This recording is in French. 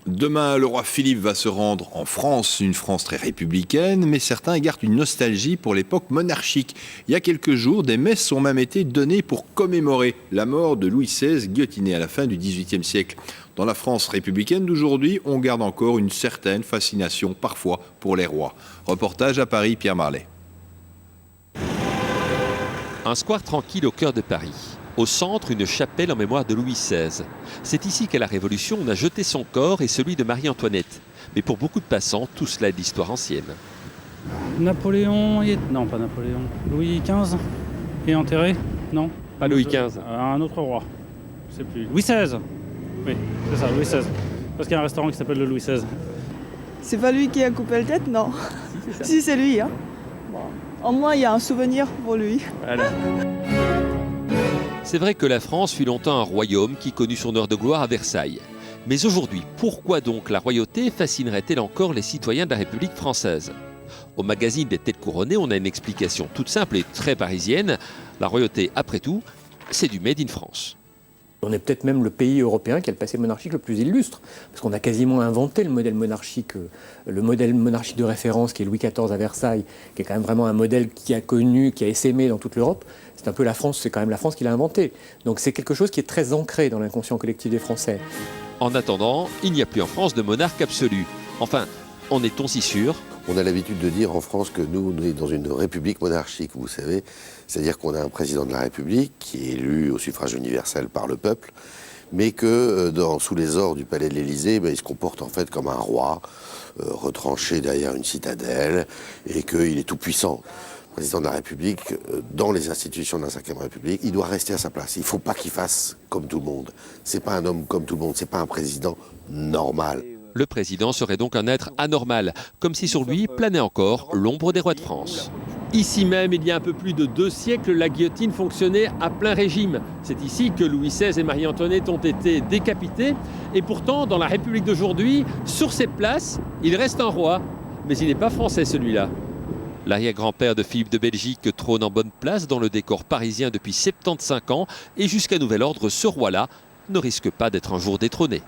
Demain, le roi Philippe va se rendre en France, une France très républicaine, mais certains gardent une nostalgie pour l'époque monarchique. Il y a quelques jours, des messes ont même été données pour commémorer la mort de Louis XVI, guillotiné à la fin du XVIIIe siècle. Dans la France républicaine d'aujourd'hui, on garde encore une certaine fascination, parfois, pour les rois. Reportage à Paris, Pierre Marlet. Un square tranquille au cœur de Paris. Au centre, une chapelle en mémoire de Louis XVI. C'est ici qu'à la Révolution, on a jeté son corps et celui de Marie-Antoinette. Mais pour beaucoup de passants, tout cela est d'histoire ancienne. Napoléon, non pas Napoléon, Louis XV est enterré, non? Pas Louis XV. Un autre roi, je sais plus. Louis XVI. Oui, c'est ça, Louis XVI. Parce qu'il y a un restaurant qui s'appelle le Louis XVI. C'est pas lui qui a coupé la tête, non? Si, c'est lui. Hein. Bon. Au moins, il y a un souvenir pour lui. Voilà. C'est vrai que la France fut longtemps un royaume qui connut son heure de gloire à Versailles. Mais aujourd'hui, pourquoi donc la royauté fascinerait-elle encore les citoyens de la République française? Au magazine des Têtes couronnées, on a une explication toute simple et très parisienne. La royauté, après tout, c'est du Made in France. On est peut-être même le pays européen qui a le passé monarchique le plus illustre, parce qu'on a quasiment inventé le modèle monarchique de référence qui est Louis XIV à Versailles, qui est quand même vraiment un modèle qui a essaimé dans toute l'Europe. C'est un peu la France, c'est quand même la France qui l'a inventé. Donc c'est quelque chose qui est très ancré dans l'inconscient collectif des Français. En attendant, il n'y a plus en France de monarque absolu. Enfin, en est-on si sûr? On a l'habitude de dire en France que nous sommes dans une république monarchique, vous savez. C'est-à-dire qu'on a un président de la République qui est élu au suffrage universel par le peuple, mais que sous les ors du palais de l'Élysée, il se comporte en fait comme un roi, retranché derrière une citadelle, et qu'il est tout puissant. Le président de la République, dans les institutions de la Ve République, il doit rester à sa place. Il ne faut pas qu'il fasse comme tout le monde. C'est pas un homme comme tout le monde, c'est pas un président normal. Le président serait donc un être anormal, comme si sur lui planait encore l'ombre des rois de France. Ici même, il y a un peu plus de 2 siècles, la guillotine fonctionnait à plein régime. C'est ici que Louis XVI et Marie-Antoinette ont été décapités. Et pourtant, dans la République d'aujourd'hui, sur ces places, il reste un roi. Mais il n'est pas français, celui-là. L'arrière-grand-père de Philippe de Belgique trône en bonne place dans le décor parisien depuis 75 ans. Et jusqu'à nouvel ordre, ce roi-là ne risque pas d'être un jour détrôné.